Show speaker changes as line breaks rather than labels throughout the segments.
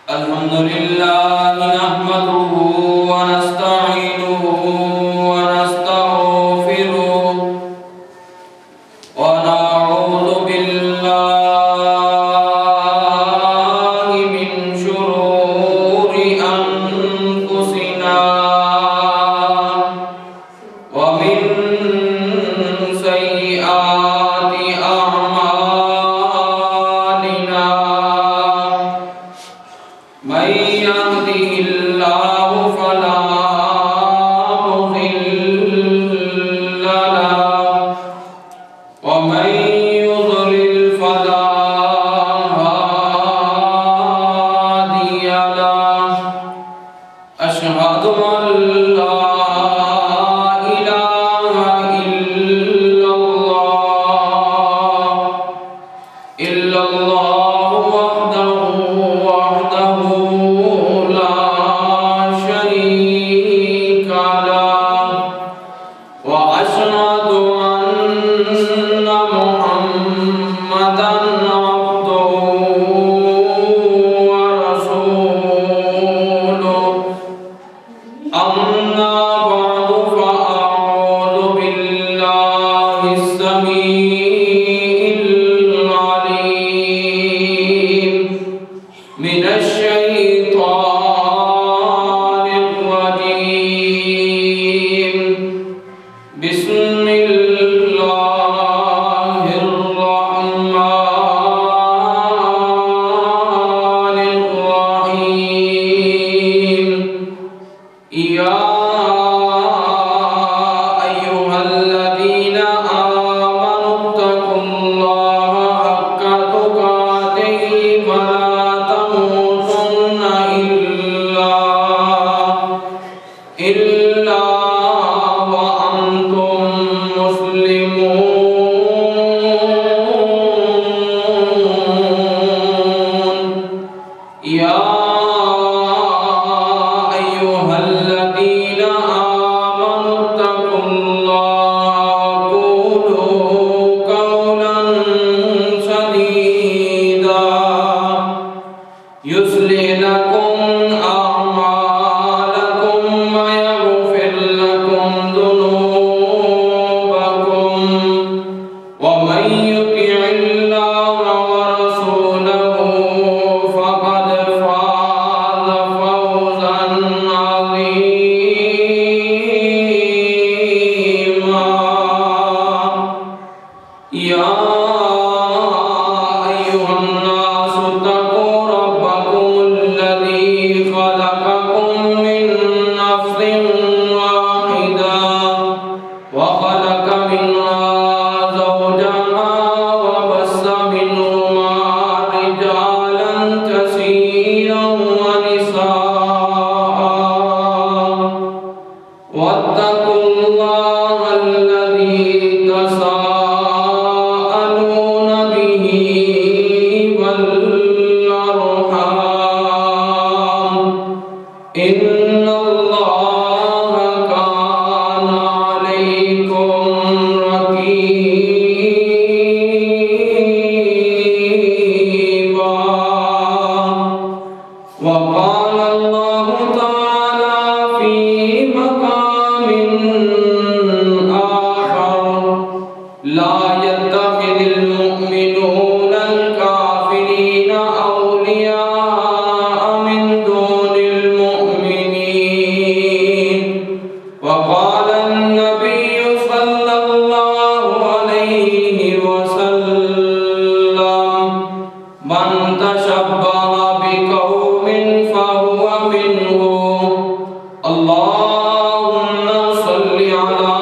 الحمد لله نحمده ونستعينه ونستغفره ونعوذ بالله من شرور أنفسنا ومن سيئات أعمالنا من يهده الله فلا مضل له ومن يضلل فلا هادي له أشهد أن لا إله إلا الله وحده لا شريك له وأشهد أن محمدا عبده ورسوله أما بعد فأعوذ بالله السميع العليم من الشيطان الرجيم بسم الله الرحمن الرحيم يا أيها الذين آمنوا اتقوا الله حق تقاته ولا تموتن إلا وأنتم مسلمون يا أيها الذين آمنوا اتقوا الله وقولوا قولا سديدا يصلح لكم أعمالكم ويغفر لكم ذنوبكم ومن يطع الله ورسوله فقد فاز فوزا عظيما يا أيها الناس اتقوا ربكم الذي خلقكم من نفس واحدة وخلق منها زوجها وبث منهما رجالا كثيرا ونساء واتقوا الله الذي تساءلون به والأرحام إن الله كان عليكم رقيبا وقال الله تعالى في مقام آخر لا يتخذ المؤمنون الكافرين أولياء من دون المؤمنين وقال النبي صلى الله عليه وسلم من تشبه بقوم فهو منهم اللهم صل على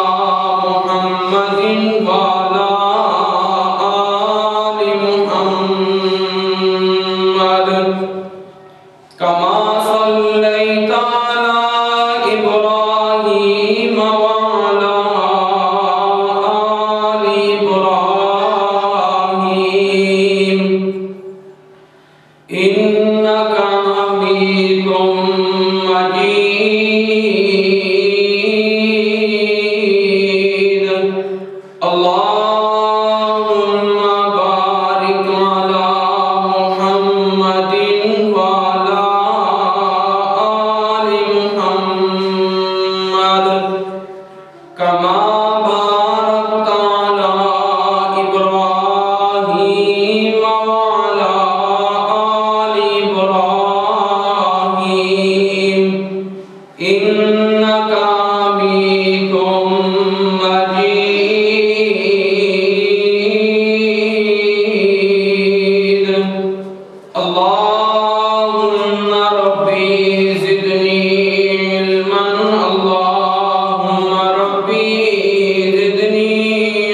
محمد وعلى آل محمد كما صليت على إبراهيم وعلى آل إبراهيم إنك حميد مجيد اللهم بارك على محمد وعلى اللهم ربي زدني علما اللهم ربي زدني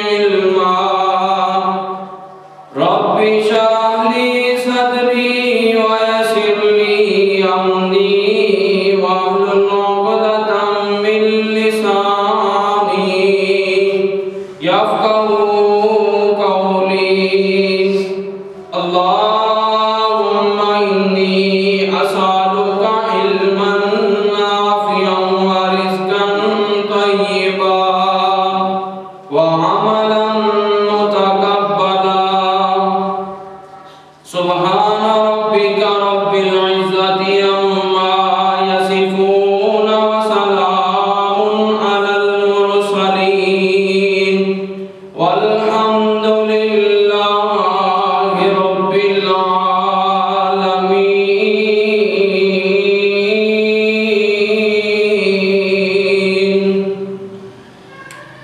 علما رب اشرح لي صدري ويسر لي أمري واحلل عقدة من لساني يفقهوا قولي اللهم إني أسألك علما نافعا ورزقا طيبا وعملا متقبلا سبحان ربك رب العزة عما يصفون وسلام على المرسلين والحمد لله رب العالمين.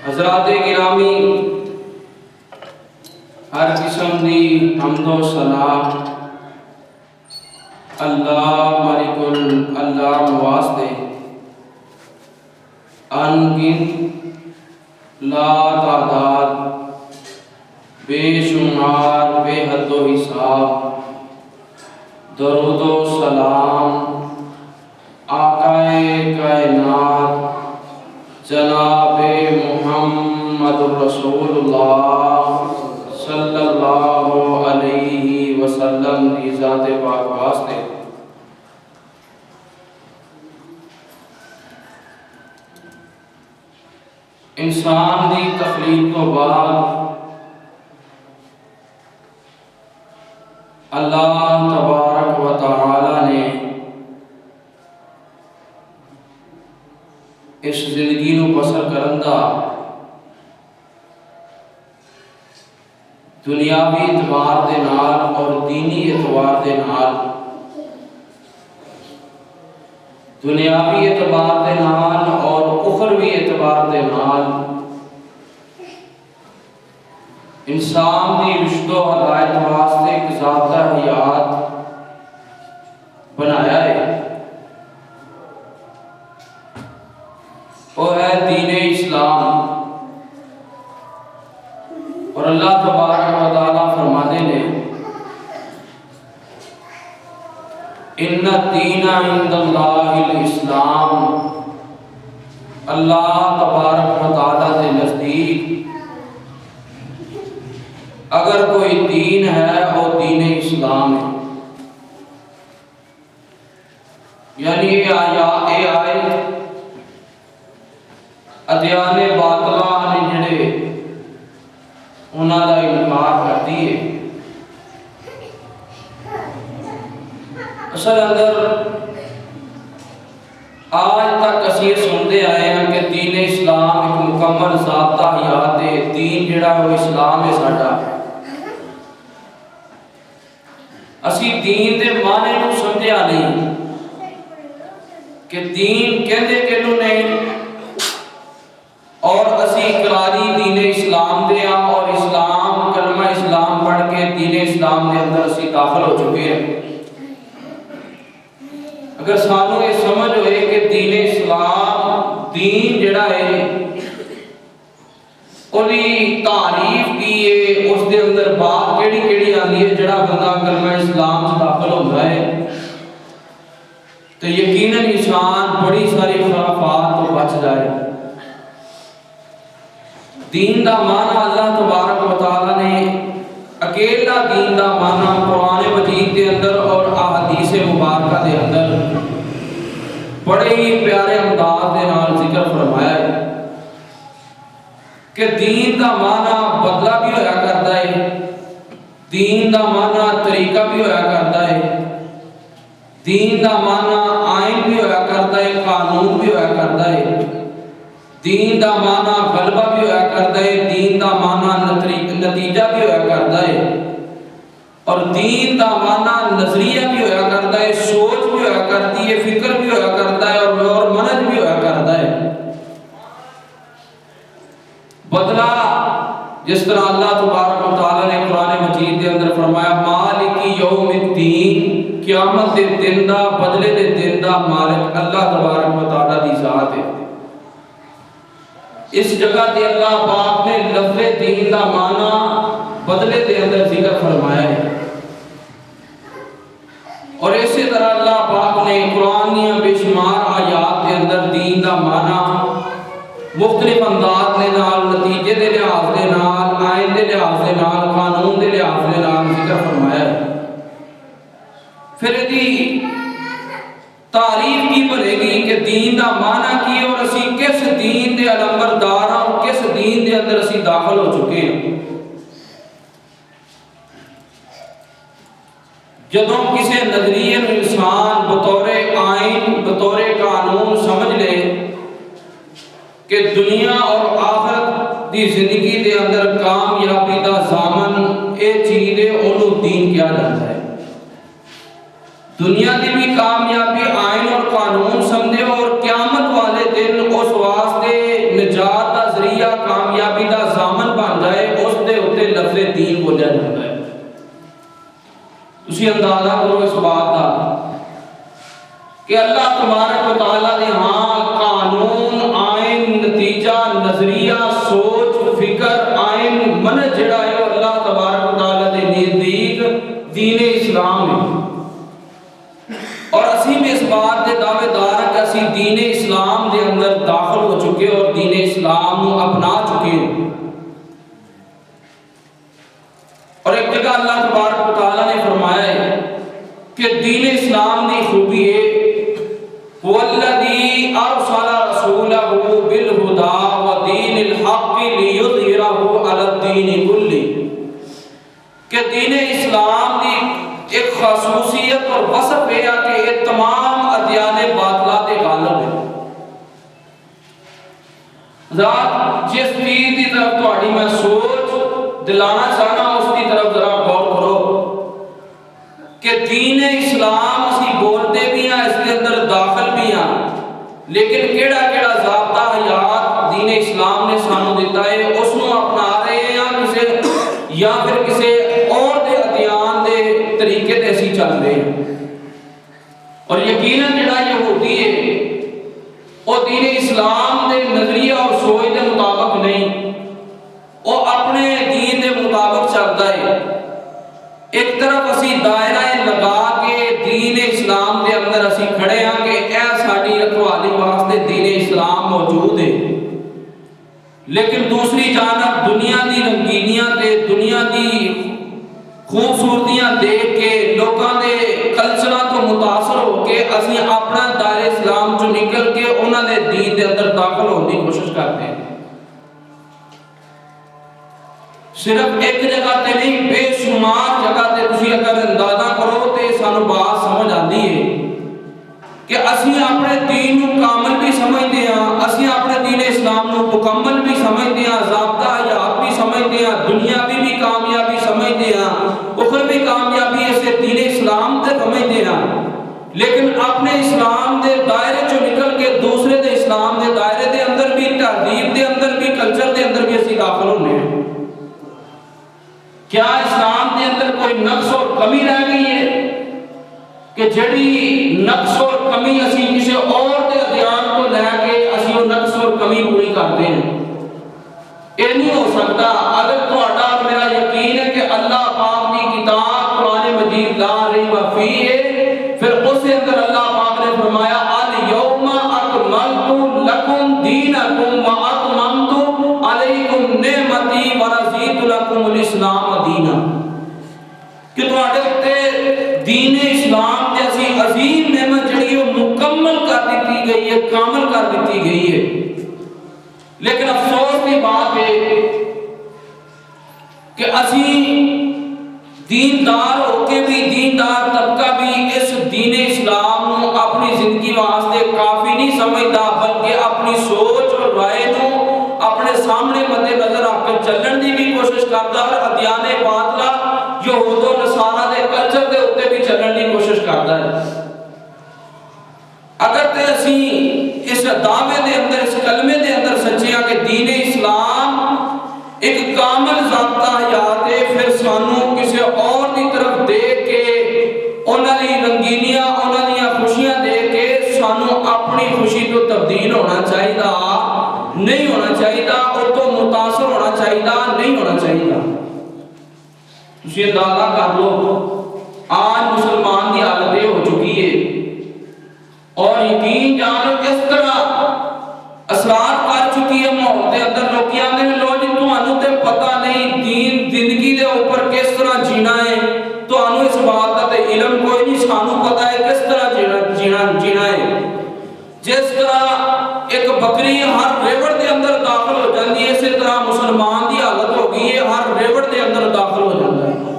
حضرات گرامی، ہر قسم دی حمد و ثنا اللہ مالک اللہ واسطے ان گن لا تعداد بے شمار بے حد و حساب درود و سلام آقائے کائنات جناب محمد رسول اللہ صلی اللہ علیہ وسلم کی ذات پاک واسطے انسان دی تخلیق تو بعد اللہ تبارک و تعالی نے اس زندگی نو بسر کرندہ دنیاوی اعتبار دے نال اور دینی اعتبار دے نال دنیاوی اعتبار دے نال اور اخروی اعتبار دے نال انسان دی رشد و ہدایت واسطے ایک ضابطہ حیات بنایا ہے. وہ ہے دین اسلام. اور اللہ تبارک و تعالیٰ فرماتے ہیں ان الدین عند اللہ الاسلام. اللہ تبارک و تعالیٰ کے نزدیک اگر کوئی دین ہے وہ دین اسلام ہے. یعنی اے آیت ادیان باطلہ نے جڑے انہاں دا انکار کرتی ہے. اصل اندر آج تک اسی یہ سنتے آئے ہیں کہ دین اسلام ایک مکمل ضابطہ حیات ہے. دین جڑا وہ اسلام ہے ساڈا. اسی دین دے معنی نو سمجھیا نہیں کہ دین کہندے کینوں نہیں اور اسی اقراری دین اسلام دے ہاں اور اسلام کلمہ اسلام پڑھ کے دین اسلام دے اندر اسی داخل ہو چکے ہیں. اگر سانوں یہ سمجھ ہوئے کہ دین اسلام دین جڑا ہے انہی تعریف کی ہے اس دے اندر بات کیڑی کیڑی آندی ہے جڑا بندہ کلمہ اسلام سے داخل ہوتا ہے تو یقیناً انسان بڑی ساری خرافات تو بچ جائے. دین دا معنی اللہ تبارک و تعالی نے اکیلا دین دا معنی قرآن مجید دے اندر اور احادیث مبارکہ دے اندر بڑے ہی پیارے انداز دے نال ذکر فرمایا ہے کہ دین دا معنی بدلہ بھی ہویا کرتا ہے, دین دا معنی طریقہ بھی ہویا کرتا ہے, دین دا معنی آئین بھی ہویا کرتا ہے, قانون بھی ہویا کرتا ہے, دین دا معنی غلبہ بھی ہویا کرتا ہے, دین دا معنی نتیجہ بھی ہویا کرتا ہے, اور دین دا معنی نظریہ بھی ہویا کرتا ہے, سوچ بھی ہویا کرتی ہے, فکر بھی ہویا کرتا ہے اور منج بھی ہویا کرتا ہے. بدلہ جس طرح اللہ تبارک و تعالی نے قرآن مجید کے اندر فرمایا مالک یوم الدین, قیامت دے دن دا بدلے دے دن دا مالک اللہ تبارک و تعالیٰ دی ذات ہے۔ اس جگہ تے اللہ پاک نے لفظ دین دا معنی بدلے دے اندر ذکر فرمایا ہے، اور اسی طرح اللہ پاک نے قرآن کی بے شمار آیات کے اندر دین دا معنی مختلف انداز دے نال، نتیجے دے لحاظ دے نال، آئین دے لحاظ دے نال، قانون دے لحاظ دے نال ذکر فرمایا ہے۔ پھر دی تعریف کی بنے گی کہ دین دا معنی کی اور اسی کس دین دے علمبردار ہاں اور کس دین دے اندر اسی داخل ہو چکے ہیں۔ جدوں کسی نظریے میں انسان بطور آئین بطور قانون سمجھ لے کہ دنیا اور آخرت دی زندگی دے اندر کامیابی دا ضامن اے چیز ہے، انہوں دین کیا جاتا ہے۔ دنیا دی بھی کامیابی آئین اور قانون سمجھے اور قیامت والے دن اس واسطے نجات دا ذریعہ کامیابی دا ضامن بن جائے، اس دے اتے لفظ دین بولیا جاتا ہے۔ اسی اندازہ کرو اس بات دا کہ اللہ تبارک و تعالیٰ نے ہاں قانون، آئین، نتیجہ، نظریہ، سوچ، فکر، آئین، منہج جڑا ہے اللہ تبارک و تعالیٰ دے نزدیک دین اسلام ہے، اور اسی میں اس بات دے دعوے دار کہ اسی دین اسلام دے اندر داخل ہو چکے اور دین اسلام کو اپنا چکے ہیں۔ اور ایک جگہ اللہ تبارک و تعالیٰ نے فرمایا ہے کہ دین اسلام دی خوبی ہے وَالَّذِي أَرْسَلَ رَسُولَهُ بِالْهُدَى وَدِينِ الْحَقِّ لِيُظْهِرَهُ عَلَى الدِّينِ كُلِّهِ کہ دین اسلام دی ایک خصوصیت اور وصف ہے کہ یہ تمام ادیان باطلات غالب ہے۔ ذات جس چیز کی طرف تہاڈی میں سوچ دلانا چاہنا اس کی طرف ذرا غور کرو کہ دین اسلام اسی بولتے بھی ہیں، اس کے اندر داخل بھی ہیں، لیکن کیڑا کیڑا ضابطہ حیات دین اسلام نے سانو دیتا ہے اس کو اپنا رہے ہیں یا پھر کسی اور دے ادیان دے طریقے تے اسی چل رہے ہیں۔ اور یقیناً جڑا یہودی ہے وہ دین اسلام دے نظریہ اور سوچ دے مطابق نہیں، وہ اپنے دین دے مطابق چلتا ہے۔ ایک طرف اسی دائرہ لگا کے دین اسلام دے اندر اسی کھڑے ہیں کہ اے ساڈی رکھوالی واسطے دین اسلام موجود ہے، لیکن دوسری جانب دنیا دی رنگینیاں تے دنیا دی خوبصورتیاں دیکھ کے لوکاں دے کلچراں تو متاثر ہو کے اسی اپنا دائرہ اسلام چوں نکل کے انہاں دے دین دے اندر داخل ہونے کی کوشش کرتے ہیں۔ صرف ایک جگہ تے نہیں، بے شمار جگہ تے تسی اگر اندازہ کرو تے سانو بات سمجھ آتی ہے کہ اسی اپنے دین کو کامل بھی سمجھتے ہیں، اسی اپنے دین اسلام کو مکمل بھی سمجھتے ہیں، ضابطہ حیات بھی سمجھتے ہیں، دنیاوی بھی کامیابی سمجھتے ہیں، اخروی کامیابی اسے دین اسلام تے سمجھتے ہیں، لیکن اپنے اسلام دے دائرے چوں نکل کے دوسرے دے اسلام دے دائرے دے اندر بھی، تہذیب دے اندر بھی، کلچر دے اندر بھی اسی داخل ہونے ہیں۔ کیا اسلام دے اندر کوئی نقص اور کمی رہ گئی ہے کہ جڑی نقص اور کمی اسی کسی اور دے ادیان کو لے کے اسی وہ نقص اور کمی پوری کرتے ہیں؟ یہ نہیں ہو سکتا۔ اگر تہاڈا اور میرا یقین ہے کہ اللہ پاک کی کتاب قرآن مجید لا ریب فیہ ہے، پھر اس کے اندر اللہ پاک نے فرمایا الیوم اکملت لکم دینکم واتممت علیکم نعمتی ورضیت لکم الاسلام دینا، کہ تہاڈے تے دین اسلام جیسی عظیم نعمت جڑی ہے مکمل کر دیتی گئی ہے، کامل کر دیتی گئی ہے۔ لیکن افسوس کی بات ہے کہ اسی دیندار ہو کے بھی، دیندار طبقہ بھی اس دین اسلام کو اپنی زندگی واسطے کافی نہیں سمجھتا، بلکہ اپنی سوچ اور رائے کو اپنے سامنے مد نظر رکھ کے چلن دی بھی کوشش کرتا ہے، اور ادیان باطلہ یہود و نصارہ دے کلچر دے اوتے بھی چلن دی کوشش کرتا ہے۔ اگر تے اسی اس دعوے دے اندر، اس کلمے دے اندر سچے ہیں کہ دین اسلام ایک کامل ضابطہ حیات ہے، پھر سانو کسی اور دی طرف دیکھ کے انہاں دی رنگینیاں انہاں دیاں خوشیاں دیکھ کے سانو اپنی خوشی تو تبدیل ہونا چاہیے نہیں ہونا چاہیے اور تو متاثر ہونا چاہیے نہیں ہونا چاہیے تسی اندازہ کر لو آج مسلمان کی حالت یہ ہو چکی ہے اور یقین جانو اس طرح اثرات کر چکی ہے ماحول کے اندر لوگ آتے ہیں لو جی تمہوں تے پتہ نہیں دین زندگی دے اوپر کس طرح جینا ہے تمہوں اس بات کا تے علم کوئی نہیں سانو پتہ ہے کس طرح جینا ہے جس طرح ایک بکری ہر ریوڑ دے اندر داخل ہو جاتی ہے اسی طرح مسلمان کی حالت ہو گئی ہے ہر ریوڑ دے اندر داخل ہو جاتا ہے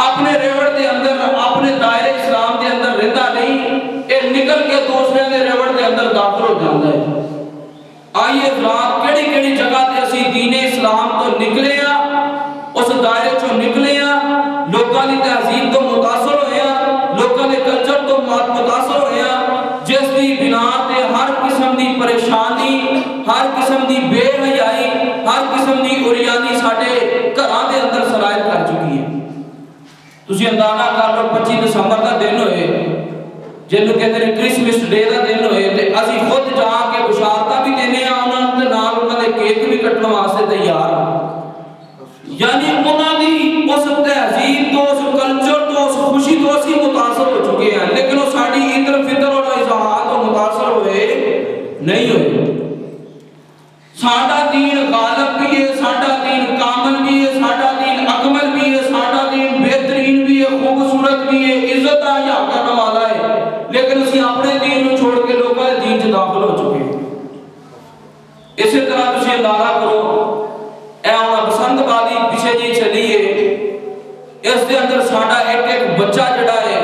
اپنے ریوڑ دے اندر اپنے دائرے اسلام دے اندر رہتا نہیں یہ نکل کے دوسرے دے ریوڑ دے اندر داخل ہو جاتا ہے آئیے افراد کیڑی کیڑی جگہ تے اسی دین اسلام تو نکلے ہیں اس دائرے چوں نکلے ہیں لوگوں کی تہذیب تو متاثر ہوئے ہیں لوگوں کے کلچر تو متاثر ہوئے ہیں جس کی بنا تے ہر قسم دی پریشانی ہر قسم دی بے حیائی ہر قسم دی اوریانی ساڈے گھراں دے اندر سرائے کر چکی ہے تسی اندازہ کر لو 25 دسمبر کا دن ہوئے جنوں کہتے ہیں کرسمس ڈے کا دن ہوئے تے اسی خود جا کے بشارتاں بھی دینے ہیں انہاں دے نال انہاں دے کیک بھی کٹن واسطے تیار ہیں یعنی انہاں دی اس تہذیب تو اس کلچر تو اس خوشی تو اسی متاثر ہو چکے ہیں لیکن وہ ساڈی عید الفطر اور اضحیٰ تو متاثر ہوئے نہیں ہوئے ساڈا دین غالب بھی ہے ساڈا دین کامل بھی ہے ساڈا دین اکمل بھی ہے ساڈا دین بہترین بھی ہے خوبصورت بھی ہے عزت حیا کرنے والا ہے لیکن اسی اپنے دین کو چھوڑ کے لوگوں کے دین سے داخل ہو چکے ہیں اسی طرح تسی اندازہ کرو اے ہن بسنت بادی پیچھے جی چلی ہے اس دے اندر ساڈا ایک ایک بچہ جڑا ہے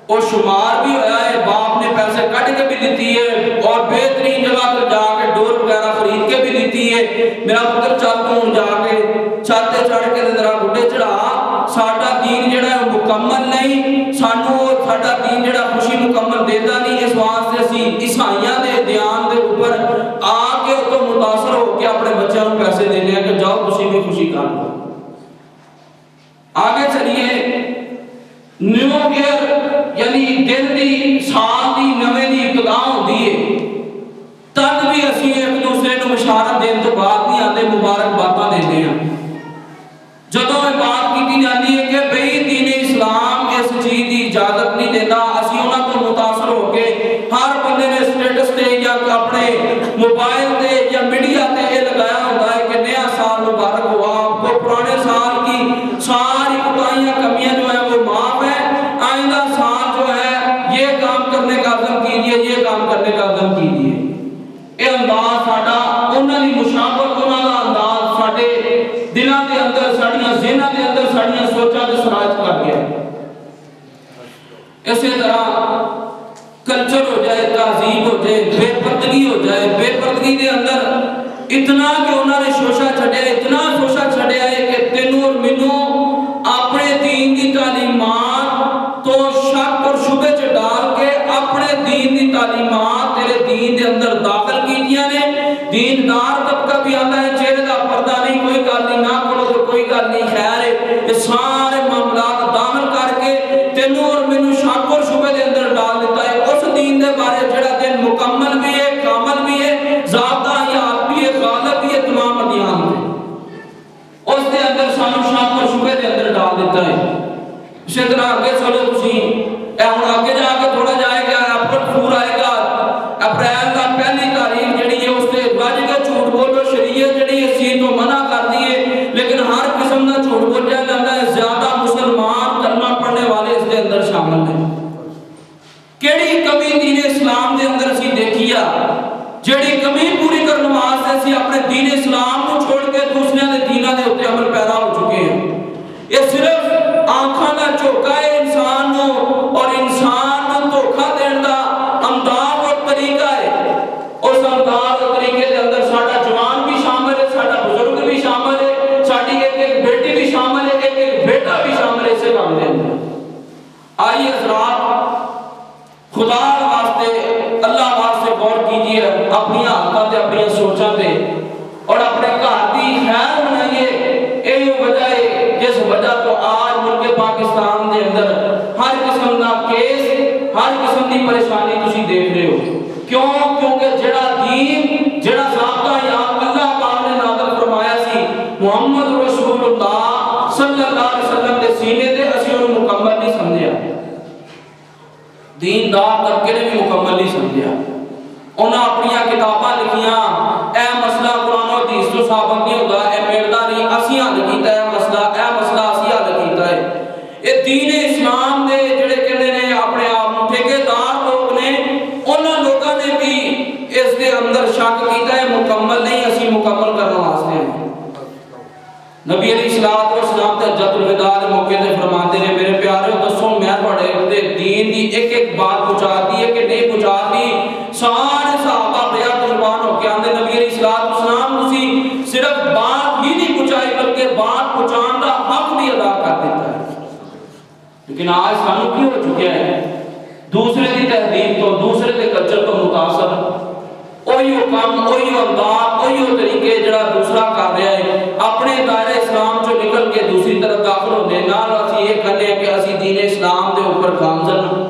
وہ شمار بھی ہویا ہے باپ نے پیسے کٹ کے بھی دیتی ہے اور بہترین جگہ پر جا کے ڈور وغیرہ خرید کے بھی دیتی ہے میرا پتر چل تو جا کے چھاتے چڑھ کے ذرا بڈھے چڑھا ساڈا دین جڑا ہے مکمل نہیں سانو ساڈا دین جڑا خوشی مکمل دیتا نہیں اس واسطے اسی عیسائیاں دے دیان دے اوپر آ کے تو متاثر ہو کے اپنے بچوں کو پیسے دینے ہیں کہ جاؤ تسی بھی خوشی کر لو آگے چلیے نیو ایئر یعنی دن دی سال دی نویں دی ابتدا ہوندی ہے تد بھی اسی ایک دوسرے نو مشارت دین تو بعد نہیں آتے مبارک باتاں دیندے ہیں جدوں یہ بات کیتی جاتی ہے کہ بھئی دین اسلام اس چیز دی اجازت نہیں دیتا اسی انہاں تو متاثر ہو کے ہر بندے نے سٹیٹس تے یا اپنے موبائل تے یا میڈیا تے یہ لگایا ہوتا ہے کہ نیا سال مبارک ہوا آپ کو پرانے سال کی ساری کوتاہیاں کمیاں جو ہیں وہ معاف ہے آئندہ سال جو ہے یہ کام کرنے کا عزم کیجئے یہ کام کرنے کا عزم کیجئے یہ انداز ساڈا انہاں دی مشابہت انہاں دا انداز ساڈے دلاں دے اندر ساڈیاں ذہناں دے اندر ساڈیاں سوچاں تے سراج کر گیا اسی طرح کلچر ہو جائے تہذیب ہو جائے بے پردگی ہو جائے بے پردگی دے اندر اتنا کہ انہوں نے شوشہ چھڑیا اتنا شوشہ چھڑیا ہے کہ تینوں اور منوں اپنے دین دی تعلیمات تو شک اور شبہ چ ڈال کے اپنے دین دی تعلیمات تیرے دین دے اندر داخل کیتیاں نے دیندار طبقہ بھی آتا ہے چہرے دا پردہ نہیں کوئی گل نہیں نہ کرو تو کوئی گل نہیں خیر ہے یہ سارے معاملات داخل کر کے تینوں اور منوں شک اور شبہ دے اندر ڈال دیتا ہے اس دین دے بارے جڑا دین مکمل بھی ہے کامل بھی ہے ضابطہ حیات بھی ہے غالب بھی ہے تمام ادیان میں اس دے اندر سانو شک اور شبہ دے اندر ڈال دیتا ہے اسی طرح آگے چلو تسی ہن آگے جا کے تھوڑا جائے گا اپریل فور آئے گا اپریل کا پہلی تاریخ جڑی ہے اس تے بج کے جھوٹ بولو شریعت جڑی ہے سی تو منع کر دیے لیکن ہر قسم کا جھوٹ بولیا جاتا ہے زیادہ مسلمان کلمہ پڑھنے والے اس دے اندر شامل ہیں کیڑی کمی دین اسلام دے اندر اسی دیکھیا جڑی کمی پوری کرنے واسطے اسی اپنے دین اسلام کو چھوڑ کے دوسرے دے دیناں دے اوتے عمل پیدا ہو چکے ہیں یہ صرف آنکھاں دا چوکا ہے انسان نو اور انسان نو دھوکا دین دا انداز اور طریقہ ہے اس انداز اور طریقے دے اندر ساڈا جوان بھی شامل ہے ساڈا بزرگ بھی شامل ہے ساڈی ایک ایک بیٹی بھی شامل ہے ایک ایک بیٹا بھی شامل ہے اسے کام دے اندر آئیے حضرات خدا واسطے اللہ واسطے غور کیجئے اپنی حالات تے اپنی سوچاں تے اور اپنے گھر دی خیر بنائیے یہی وجہ ہے جس وجہ تو آج ملک پاکستان دے اندر ہر قسم دا کیس، ہر قسم دی پریشانی تسی دیکھ رہے ہو. کیوں؟ کیونکہ جڑا دین، جڑا ضابطہ یا اللہ پاک نے نازل فرمایا سی محمد رسول اللہ صلی اللہ علیہ وسلم دے سینے تے، اسی انہوں مکمل نہیں سمجھیا. دیندار طبقے نے بھی مکمل نہیں سمجھیا. انہاں اپنی کتاباں لکھیاں، اے مسئلہ قرآن و حدیث تو ثابت نہیں ہوتا، اے میردا نہیں، اسی حل کیتا ہے اے مسئلہ اسی حل کیتا ہے. اے دین اسلام دے جڑے کہندے نے اپنے آپ ٹھیکیدار لوگ نے، انہاں لوگاں نے بھی اس دے اندر شک کیتا ہے مکمل نہیں، اسی مکمل کرنے واسطے ہیں. نبی علیہ الصلوۃ والسلام تے حجۃ الوداع دے موقع تے فرماتے نے میرے پیارو دسو میں تواڈے تے دین دی ایک ایک بات پہنچا دی ہے کہ نہیں پہنچا دی؟ سارے صحابہ بیعت قربان ہو کے آندے نبی علیہ الصلوۃ والسلام تسی صرف بات ہی نہیں پہنچائی بلکہ بات پہنچان دا حق بھی ادا کر دیتا ہے. لیکن آج سانو کی ہو چکا ہے؟ دوسرے دی تہذیب تو، دوسرے دے کلچر تو متاثر، اوہی کام، اوہی انداز، اوہی طریقے جڑا دوسرا کر رہا ہے، اپنے دائرہ اسلام چوں نکل کے دوسری طرف داخل ہونے نال اسی یہ کہنے ہیں کہ اسی دین اسلام دے اوپر گامزن.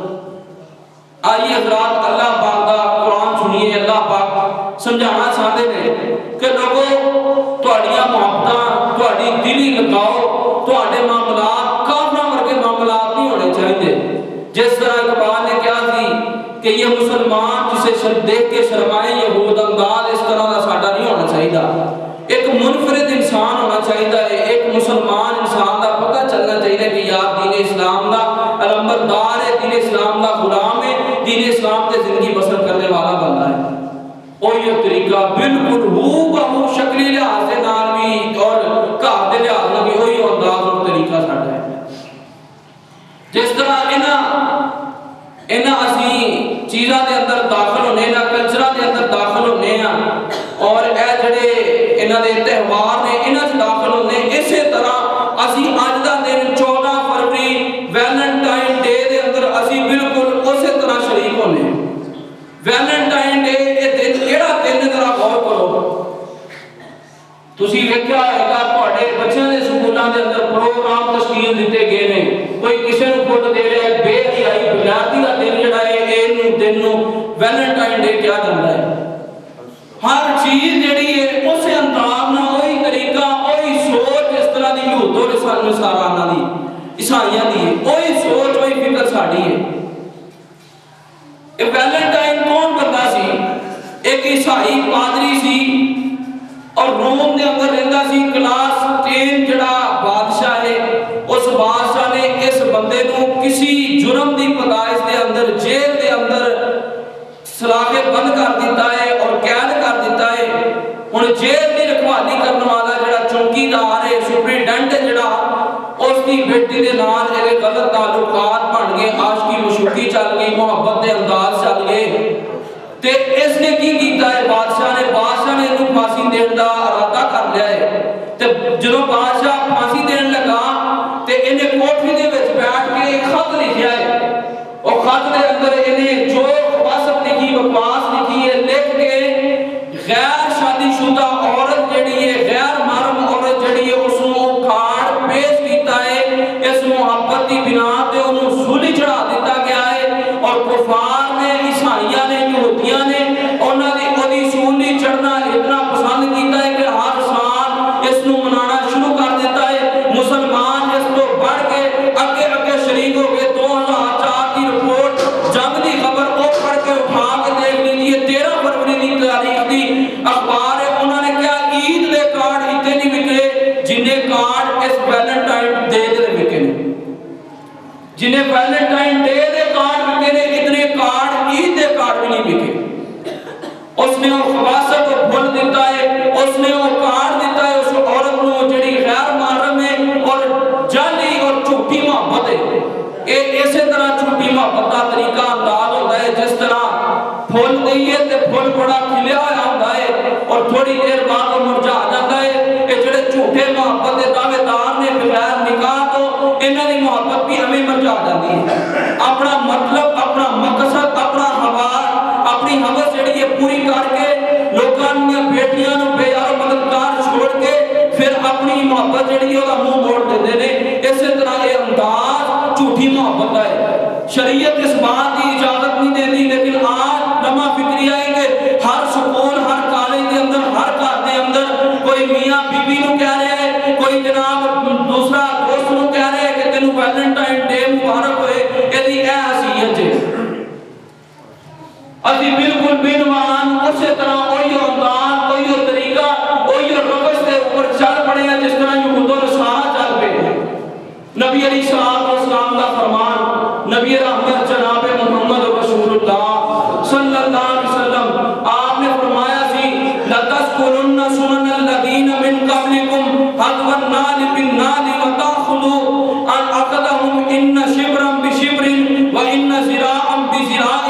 آئیے حضرات اللہ پاک دا قرآن سنیے. اللہ پاک سمجھانا چاہتے ہیں کہ لوگوں تہاڈیاں محبتاں، تہاڈی دلی لگاؤ، تہاڈے معاملات کافراں ورگے معاملات نہیں ہونے چاہیے. جس طرح اقبال نے کہا تھی کہ یہ مسلمان جسے دیکھ کے شرمائے یہود، انداز اس طرح کا ساڈا نہیں ہونا چاہیے. ایک منفرد انسان ہونا چاہیے ہے، ایک مسلمان انسان دا پتہ چلنا چاہیے کہ یار دین اسلام دا علمبردار ہے، دین اسلام دا غلام ہے، دین اسلام تے زندگی بسر کرنے والا بندہ ہے. اور یہ طریقہ بالکل ہو بہو شکلی لحاظ سے نال بھی اور گھر دے لحاظ نال بھی وہی انداز اور طریقہ ساڈا ہے. جس طرح انہاں اسی چیزاں دے اندر داخل ہونے، انہاں کلچراں دے اندر داخل ہونے ہیں اور اے جڑے انہاں دے تہوار نے انہاں چ داخل ہونے، اسی طرح اسی اج دا دن 14 فروری ویلنٹائن ڈے دے اندر اسی بالکل اسی طرح شریک ہونے. ویلنٹائن ڈے اے دن کیڑا دن ذرا غور کرو. تسی ویکھیا ہوئے گا تواڈے بچیاں دے سکولاں دے اندر پروگرام تشکیل دتے گئے نے، کوئی کسے نوں فوٹ دے رہا ہے، بے حیائی بغیرتی دا دن جڑا ہے اے دن نوں ویلنٹائن ڈے کیا جاندا ہے. ہر چیز جڑی ہے اس انداز نال وہی طریقہ، وہی سوچ اس طرح دی یہود اور نصارا دی، عیسائیاں دی، وہی سوچ وہی فکر ساڈی ہے. اے ویلنٹائن کون بندہ سی؟ ایک عیسائی پادری سی اور روم دے اندر رہندا سی. کلاس 10 جڑا بادشاہ ہے، اس بادشاہ نے اس بندے نوں کسی جرم دی پیدائش دے اندر جیل دے اندر سلاخے بند کر دیتا ہے اور قید کر دیتا ہے. ہن جیل دی رکھوالی کرنے والا جڑا چوکیدار ہے، سپرنٹینڈنٹ جڑا، اس دی بیٹی دے نال اے غلط تعلقات بن گئے، عاشقی مشوقی چل گئی، محبت دے انداز چل گئے. تے اس نے کی کیتا ہے؟ بادشاہ نے انہوں پھانسی دین دا ارادہ کر لیا ہے. تے جدوں بادشاہ پھانسی دین لگا تے انہیں کوٹھی دے وچ بیٹھ کے ایک خط لکھیا ہے. اور خط دے اندر انہیں جو خواصت لکھی، بکواس لکھی ہے، لکھ کے غیر شادی شدہ عورت جڑی ہے، غیر محرم عورت جڑی ہے، اس نوں اکھاڑ پیش کیتا ہے. اس محبت دی بنا تے انہوں سولی چڑھا دیتا گیا ہے. اور کفار نے، عیسائیاں نے، یہودیاں نے انہاں دی اودی سولی چڑھنا اتنا پسند کیتا ہے کہ ہر سال اس نوں منانا شروع کر دیتا ہے. مسلمان اس تو بڑھ کے اگے شریک ہو گئے. 2004 کی رپورٹ جنگ دی خبر وہ پڑھ کے اٹھا کے دیکھ لیجیے. 13 فروری کی تاریخ دی اخبار ہے. انہوں نے کیا عید دے کارڈ اتنے نہیں وکے جنہیں card us Valentine day they وکے نے. جنہیں ویلنٹائن ڈے دے کارڈ وکے نے، اتنے کارڈ عید دے کارڈ بھی نہیں وکے. اس نے وہ خواصت کو بھول دیتا ہے، اس نے وہ کارڈ دیتا ہے اس عورت کو جڑی غیر محرم ہے اور جعلی اور جھوٹی محبت ہے. اسی طرح جھوٹی محبت کا طریقہ انداز ہوتا ہے. جس طرح پھول دئیے تے پھول بڑا کھلیا ہوا ہوتا ہے اور تھوڑی دیر بعد وہ مرجھا جاتا ہے. یہ جڑے جھوٹے محبت کے دعوے دار نے بغیر نکاح تو انہاں دی محبت بھی ہمیں مرجھا جاتی ہے. اپنا مطلب، اپنا مقصد، اپنا ہوا، اپنی ہوس جڑی ہے پوری کر کے لوکاں دی بیٹیاں نوں بے یار مددگار چھوڑ کے پھر اپنی محبت محبت جڑی ہے منہ موڑ دیتے ہیں. اسی طرح یہ انداز جھوٹی محبت کا ہے. شریعت اس بات کی اجازت نہیں دیتی، لیکن آج نواں فکری ہے کہ ہر سکول، ہر کالج کے اندر، ہر گھر کے اندر کوئی میاں بیوی نو کہہ رہا ہے، کوئی جناب دوسرا دوست نو کہہ رہا ہے کہ تینوں ویلنٹائن ڈے مبارک ہوئے. یہ حیثیت ہے. ابھی بالکل بینوان اسی طرح وہی انداز، وہی طریقہ، وہی روش کے اوپر چل پڑے ہیں جس طرح یہود و نصارا چل پے. نبی علیہ السلام کا فرمان، نبی رحمت جناب محمد رسول اللہ صلی اللہ علیہ وسلم آپ نے فرمایا سی لَتَذْكُرُنَّ سُنَنَ الَّذِينَ مِن قَبْلِكُمْ حَذْوَ النَّالِ بِالنَّالِ وَتَأْخُذُوا عَنْ أَخَذَهُمْ إِنَّ شِبْرًا بِشِبْرٍ وَإِنَّ زِرَاعًا بِزِرَاعٍ.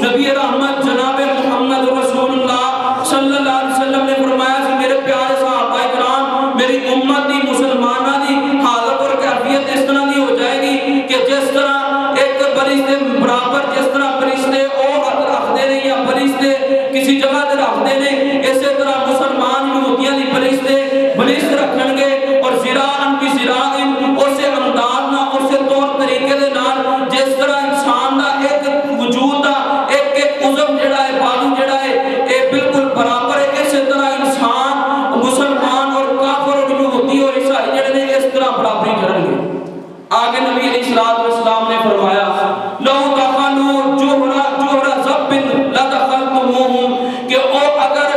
نبی رحمت جناب محمد رسول اللہ صلی اللہ علیہ وسلم نے فرمایا سی میرے پیارے صحابہ کرام، میری امت دی مسلمانہ دی حالت اور کیفیت اس طرح دی ہو جائے گی کہ جس طرح ایک فرشتے برابر، جس طرح فرشتے او حد رکھتے ہیں یا فرشتے کسی جگہ تے رکھتے ہیں، اسی طرح مسلمان یہودیاں دی فرشتے رکھن گے. اور زراعن بھی زراعن اسے انداز نہ، اسے طور طریقے دے نال جس طرح انسان دا ایک وجود دا ایک عضو جڑا ہے، بازو جڑا ہے، اے بالکل برابر ہے. اسی طرح انسان مسلمان اور کافر اور یہودی اور عیسائی جڑے نے اس طرح برابری کریں گے. آگے نبی علیہ السلام نے فرمایا لو دخلوا جوہر ذب لدخلتموہ، کہ او اگر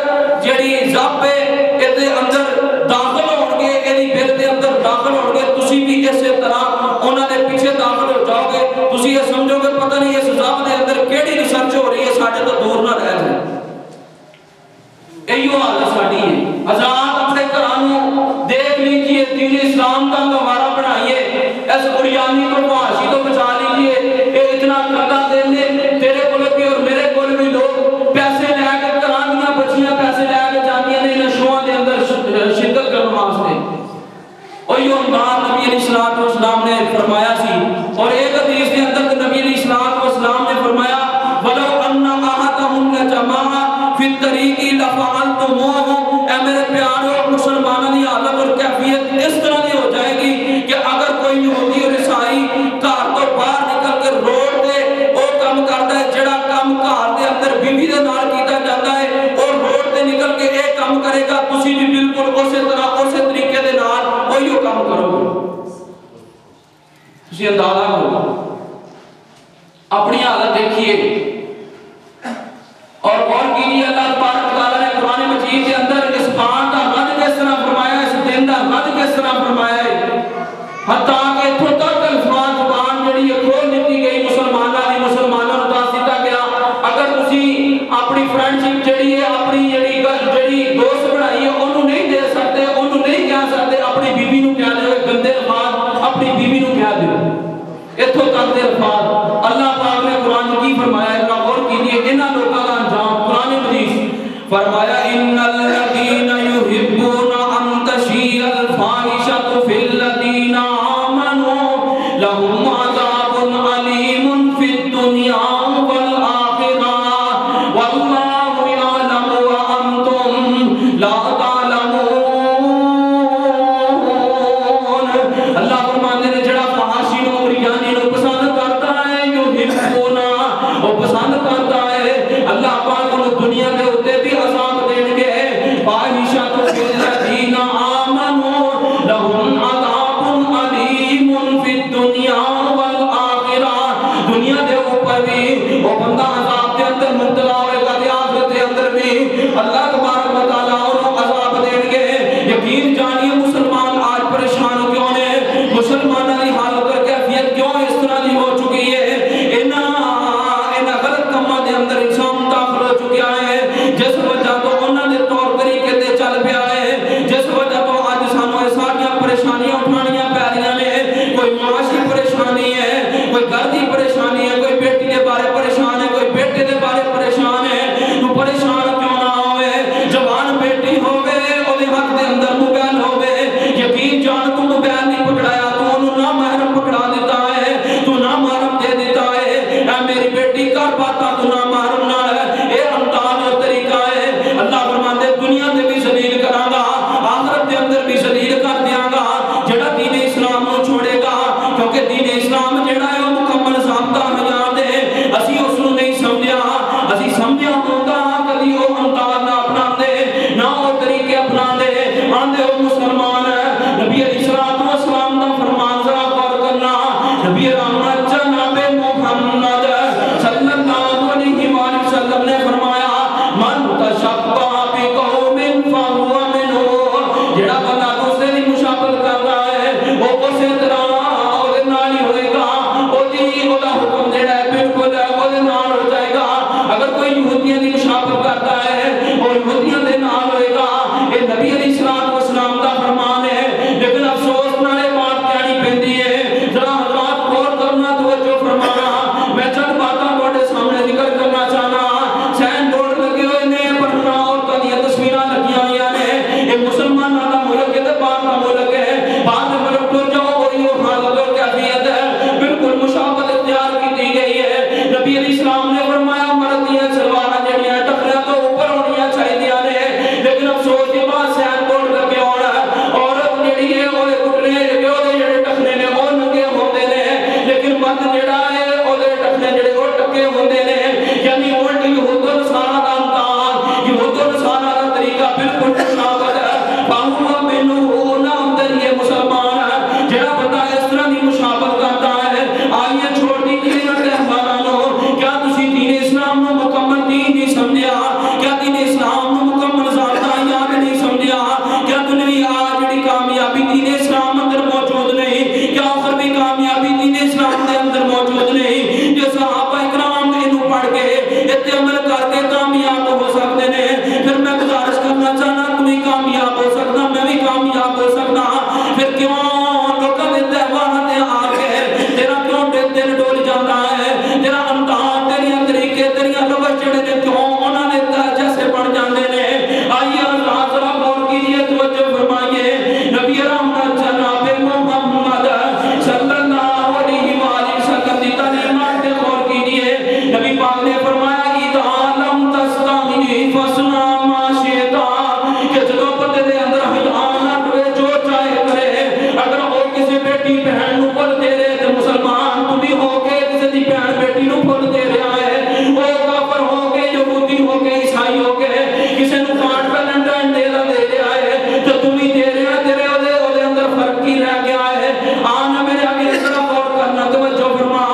جڑی ذب ہے اے اندر داخل ہون گے، ایدی بل دے اندر داخل ہون گے، تسی بھی اسی طرح انہاں دے پیچھے داخل ہو جاؤ گے. تسی یہ سمجھو گے پتہ نہیں اس ذب دے اندر کیڑی ریسرچ ہو رہی ہے، ساڈے تو دور نہ رہ جائے. ایو حالت ساڈی ہے. حضرات اپنے گھراں دیکھ لیجئے، دین اسلام کا گوارا بنائیے، اس قریانی کو معاشی کو بچا لیجئے. اے اتنا گندا دل ہے تیرے کول بھی اور میرے کول بھی. لوگ پیسے لے کے کرانیاں بچیاں پیسے لے کے جانیاں نے نشواں دے اندر شرکت کرنے واسطے. وہی انداز نبی علیہ السلام نے فرمایا سی. اور ایک حدیث کے اندر نبی علیہ السلام نے فرمایا وَلَوْ أَنَّ أَحَدَهُمْ لَجَمَعَ فِي الطَّرِيقِ لَفَعَلْتُمُوهُ. اے میرے پیارو، مسلمانوں کی حالت اور کیفیت اس طرح کی ہو جائے گی کہ اگر کوئی یہودی اور عیسائی گھر تو باہر نکل کے روڈ تے وہ کام کرتا ہے جڑا کام گھر دے اندر بیوی دے نال کیتا جاتا ہے، اور روڈ تے نکل کے یہ کام کرے گا، تسی بھی بالکل اسی طرح اسی طریقے دے نال وہی کام کرو گے. تسی اندازہ کرو، اپنی حالت دیکھیے. اور کیجیے اللہ تبارک و تعالیٰ نے قرآن مجید کے اندر اس بات کا رد کس طرح فرمایا ہے، اس دن کا رد کس طرح فرمایا ہے. حتیٰ کہ اتھوں تک الفاظ زبان جڑی ہے کھول دیتی گئی مسلمانوں کو دس دیتا گیا. اگر تسی اپنی فرینڈشپ جڑی ہے، اپنی جڑی دوست بنائی ہے، انہوں نہیں دے سکتے، انہوں نہیں کہہ سکتے اپنی بیوی نو کہہ دے گندے الفاظ اپنی بیوی نو کہہ دے. اتھوں تک دے الفاظ اللہ پاک نے قرآن کی فرمایا ہے. غور کیجیے انہاں لوگوں کا انجام. قرآن مجید فرمایا ان الذین یحبون ان تشیع الفاحشۃ فی الذین آمنوا لهم عذاب علیم فی الدنیا والآخرہ واللہ یعلم وانتم لا تعلمون. اللہ فرماتے ہیں جڑا فحاشی نو ریانی نو پسند کرتا ہے، یحبون وہ پسند کرتا ہے، اللہ پاک کو دنیا کے اوتے بھی عذاب دیں گے. فاحشۃ فی الذین آمنوا لهم عذاب علیم فی الدنیا والآخرہ. دنیا دے اوپر بھی وہ بندہ عذاب دے اندر مبتلا ہوئے گا، تے آخرت دے اندر بھی اللہ تبارک و تعالیٰ انہوں عذاب دیں گے. یقین جانیے مسلمان آج پریشان کیوں نے، مسلمانوں کی حالت اور کیفیت کیوں اس طرح کی ہو چکی ہے. غلط کاموں دے اندر انسان داخل ہو چکا ہے، جس وجہ تو انہوں نے طور طریقے تے چل پیا ہے، جس وجہ تو آج سانوں یہ ساری پریشانیاں اٹھانیاں پی رہی نے. کوئی معاشی پریشانی ہے، کوئی گھر کی پریشانی ہے، کوئی بیٹی کے بارے پریشان ہے، کوئی بیٹے کے بارے پریشان ہے. تو پریشان کیوں نہ ہوئے، محمد صلی اللہ علیہ وآلہ وسلم نے فرمایا من تشبہ بقوم فہو منہم، جڑا بندہ دوسرے دی مشابہت کرتا ہے وہ اسی طرح اودے نال ہی ہوئے گا، اودا حکم جڑا ہے بالکل اودے نال ہو جائے گا۔ اگر کوئی یہودیاں دی مشابہت کرتا ہے اور یہودیاں دے نال ہوئے گا، یہ نبی علیہ السلام دا فرمان ہے۔ لیکن افسوس نالے بات کہنی پیندی ہے، ذرا حضرات غور کرنا، توجہ فرمانا، میں چند باتاں تواڈے سامنے ذکر کرنا چاہنا۔ سین بورڈ لگے ہوئے نے، پڑھنا عورتاں دی تصویراں لگیاں ہوئیاں نے، یہ مسلماناں دا ملک ہے تے باہر دا ملک ہے، باہر دے ملک ٹر جاؤ وہی حالت اور کیفیت ہے، بالکل مشابہت اختیار کی گئی ہے۔ نبی علیہ السلام نے فرمایا مرد دیاں سلواراں جڑیاں ٹکریاں تو اوپر ہونیاں چاہیدیاں نے، لیکن افسوس کے بعد سین بورڈ لگے ہونا عورت جڑی ہے وہ گھٹنے جڑے ٹکنے نے وہ ننگے ہوندے نے، لیکن مرد جڑا ہے اودے ٹکنے جڑے وہ ٹکے ہوندے نے، یعنی الٹ یہود و نصارا دا امتحان، یہود و نصارا دا طریقہ بالکل مشابہت ہے۔ فہو منہم، نہ اندر یہ مسلمان ہے جڑا بندہ اس طرح دی مشابہت کرتا ہے۔ آئیے چھوڑ دیجیے نہ تہوارانو، کیا تسی دین اسلام نو مکمل دین نہیں سمجھیا؟ کیا دین اسلام نو مکمل ذاتہ یاد نہیں سمجھیا؟ کیا دنوی آج جڑی کامیابی دین اسلام اندر موجود نہیں؟ کیا اخروی کامیابی دین اسلام دے اندر موجود نہیں؟ جو صحابہ اکرام انہوں پڑھ کے اتنے عمل کر کے کامیاب ہو سکتے نے، پھر میں گزارش کرنا چاہنا تم بھی کامیاب ہو سکتا، میں بھی کامیاب ہو سکتا، پھر کیوں لوگوں نے تہواروں نے آ کے تیرا کیوں دل ڈول جاتا ہے؟ تیرا امتحان تیریاں طریقے تیریاں روش جڑے نے کیوں انہوں نے جیسے بن جاندے نے؟ آئیے اللہ ذرا غور کیجیے، توجہ فرمائیے، نبی رحمت جناب محمد صلی اللہ علیہ وآلہ وسلم کی تعلیمات پہ غور کیجیے۔ نبی پاک نے فرمایا اذا لم تستحی فاصنع ما شئت، کہ جدوں بندے دے اندر حیا نہ ہوئے جو چاہے کرے، اگر وہ کسی بیٹی بہن نو پھل دے رہے تے مسلمان تو بھی ہو کے کسی دی بہن بیٹی نو پھل دے رہا ہے، وہ کافر ہو کے یہودی ہو کے عیسائی ہو کے کسی نو کانٹ ویلنٹائن ڈے دا دے رہا ہے تو تم بھی دے رہا، تیرے اودے اندر فرق کی رہ گیا ہے؟ آنا میرے آگے اس طرح غور کرنا، توجہ فرما۔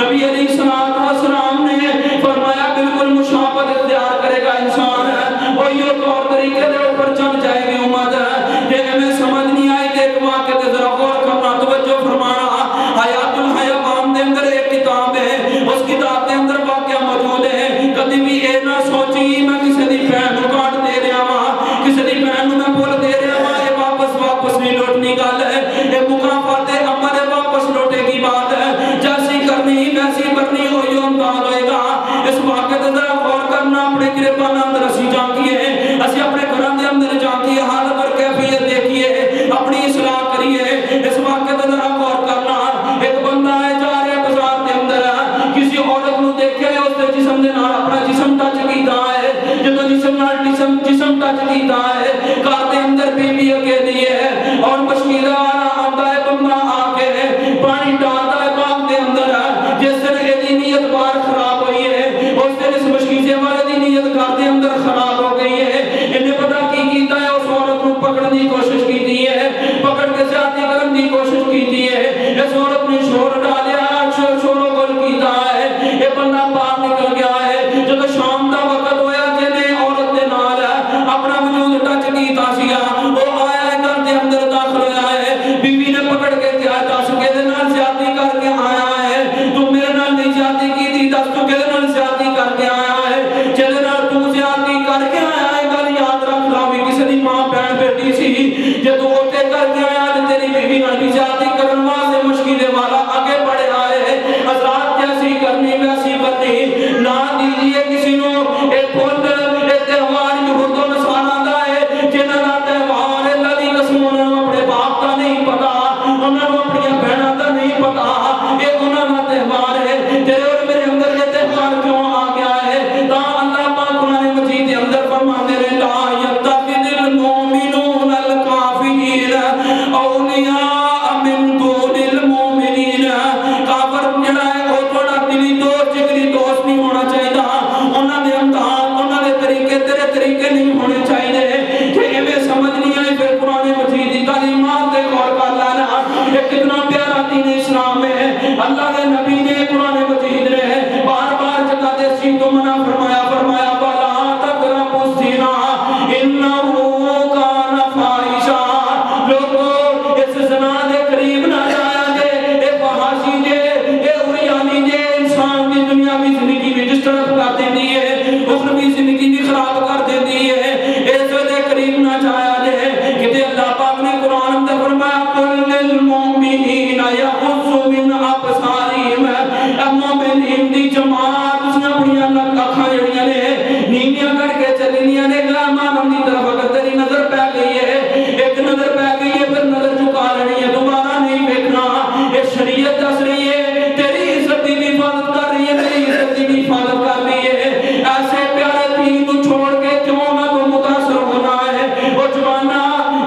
نبی علیہ السلام نے فرمایا بالکل مشابہت اختیار کرے گا انسان ہے، اور یہ طور طریقے دے اوپر چل جائے گی امت ہے۔ یہ ہمیں سمجھ نہیں آئی کہ ایک واقعے تے ذرا غور کرنا، توجہ فرمانا۔ حیات الحیوان دے اندر ایک کتاب ہے، اس کتاب دے اندر واقعہ موجود ہے، کبھی بھی اے نہ سوچی میں کسی دی بہن نو کاٹ دے رہا ہاں، کسی دی بہن نو میں بھول دے رہا ہاں، یہ واپس نہیں لوٹنی گل ہے، یہ مکافات عمل واپس لوٹے گی بات ہے، جیسی کرنی ویسی برنی ہوئی امتحان ہوئے گا۔ اس واقعے تے ذرا غور کرنا، اپنے گریبان اندر اسی جانکیے، اسی اپنے گھران دے اندر جانکیے، حالت اور کیفیت دیکھیے، اپنی اصلاح کریے۔ اس واقعے تے ذرا غور کرنا، ایک بندہ ہے جا رہا ہے بازار دے اندر، کسی عورت نو دیکھے اس دے جسم دے نال اپنا جسم ٹچ کیتا ہے، جدوں جسم نال جسم ٹچ کیتا ہے، گھر دے اندر بیوی اکیلی ہے اور مشکل والا آندا ہے بندہ آ کے پانی ڈالتا ہے باغ دے اندر، جس دن ایدی نیت بار خراب ہوئی ہے، اس دن اس مشکیزے والے دی نیت گھر دے اندر خراب ہو گئی ہے۔ انہیں پتا کی کیتا ہے، اس عورت نو پکڑنے کی کوشش کیتی ہے، پکڑ کے زیادتی کرنے کی کوشش کیتی ہے، اس عورت نے شور ڈالیا، شوروں گل کیتا ہے، یہ بندہ باہر نکل گیا ہے۔ جب شام دا وقت ہویا جنہیں عورت دے نال اپنا وجود ٹچ کیتا سیا، وہ آیا ہے گھر دے اندر داخل ہویا ہے، بیوی نے پکڑ کے کیا دس کے دے نال زیادتی کر کے آیا ہے، تو میرے نال نہیں زیادتی کی تھی، دس تو کے دے نال زیادتی کر کے آیا ہے، جدے نال تو زیادتی کر کے آیا ہے، گل یاد رکھ لا بھی کسی دی ماں بہن بیٹی سی، جے تو اوتے کر کے آیا تے تیری بیوی نال بھی زیادتی کرن واسطے مشکل والا آگے بڑھے آئے، حضرات جیسی کرنی ویسی برنی، نہ دیجیے کسی نو ایک پھل ایک تہوار یہود و نصارا دا ہے، جنہاں دا تہوار اللہ دی قسم انہاں نوں اپنے باپ دا نہیں پتا، انہاں نوں اپنی بہناں دا نہیں پتا، یہ انہاں دا تہوار ہے۔ تیرے اور میرے اندر یہ تہوار کیوں دنیاوی زندگی بھی ڈسٹرب کر دیندی ہے، اخروی زندگی بھی خراب کر دیندی ہے۔ اس وجہ قریب نہ جایا جائے کہ اللہ پاک نے قرآن اندر فرمایا قل للمؤمنین یغضوا من ابصارہم، اے مومنین دی جماعت اس نے اپنی اکھاں جڑیاں نے نیویاں کر کے چلنیاں نے، مانم دی طرف اگر تیری نظر پہ گئی ہے، ایک نظر پہ گئی ہے پھر نظر چکا لینی ہے، دوبارہ نہیں دیکھنا۔ یہ شریعت دس رہی ہے تیری عزت دی بھی حفاظت کر رہی ہے، تیری عزت دی بھی حفاظت کر رہی ہے۔ ایسے پیارے دین کو چھوڑ کے کیوں نہ تو متاثر ہونا ہے؟ وہ جوانا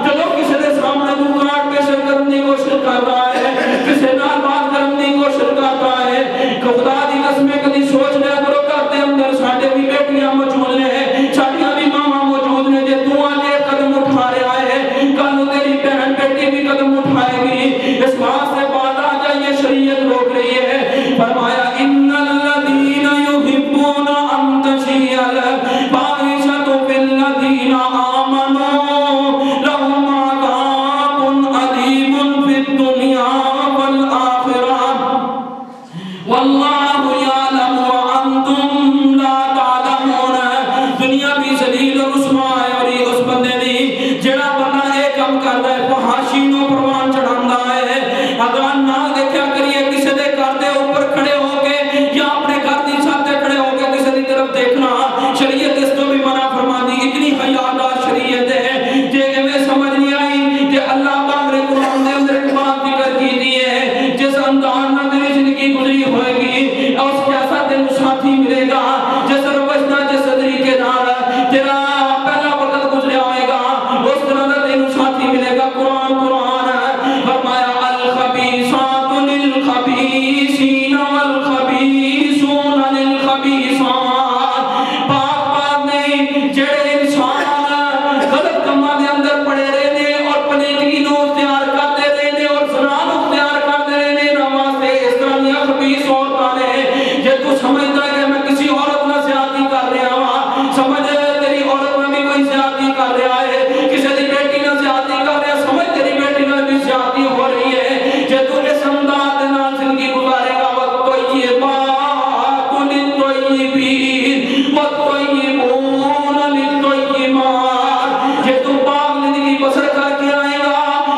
چلو کسی دے سامنے تو کاٹ کے شر کرنے کی کوشش کر رہا ہے، کسی نال بات کرنے کی کوشش کرتا ہے، خدا دی قسم کدی سوچ لیا کرو گھر دے اندر ساڈے بھی بیٹیاں موجود نے، ساڈیاں بھی ماواں موجود نے، جے تو اج قدم اٹھا رہا ہے کل نوں تیری بہن بیٹی بھی قدم اٹھائے گی۔ اس واسطے باز آ جائیے، شریعت روک رہی ہے۔ فرمایا ان الذین یحبون ان تشیع الفاحشۃ فی الذین آمنوا لهم عذاب علیم فی الدنیا والآخرہ واللہ یعلم وانتم لا تعلمون۔ دنیا بھی ذلیل و رسوا ہے، اور یہ اس بندے دی جڑا بندہ ایک کام کردا ہے فحاشی نو پروان چڑھاندا ہے۔ اگر نہ دیکھا کریے کسی دے گھر دے اوپر کھڑے ہو کے یا اپنے گھر دی چھت تے کھڑے ہو کے کسی دی طرف دیکھنا، شریعت اس تو بھی منع فرما دی۔ اتنی حیادار شریعت ہے، جے میں سمجھ نہیں آئی کہ اللہ پاک نے قرآن دے اندر ایک بات ذکر کی دی ہے، جس انداز نہ تیری زندگی گزری ہوئے گی اس جیسا تین ساتھی ملے گا، جس روش نہ جس طریقے نال تیرا پہلا وقت گزریا ہوئے گا اس طرح کا تین ساتھی ملے گا۔ قرآن فرمایا الخبیثات للخبیثین والخبیثون للخبیثات۔ پاک بات نہیں جڑے انسان غلط کاماں دے اندر پڑے رہنے اور پلیتگی نو اختیار کرتے رہنے اور زنا نو اختیار کرتے رہنے، نواستے اس طرح دیا خبیث عورتاں نے۔ جے تو سمجھتا ہے کہ میں کسی عورت نہ زیادتی کر رہا ہاں، سمجھ تیری عورت میں بھی کوئی زیادتی کر رہا ہے، کسی دی بیٹی نہ زیادتی کر رہا ہے، سمجھ تیری بیٹی نہ بھی زیادتی ہو رہی ہے۔ جے تو اس انداز دے نال زندگی گزارے گا والطیبات للطیبین والطیبون للطیبات، جے تو پاک زندگی بسر کر کے آئے گا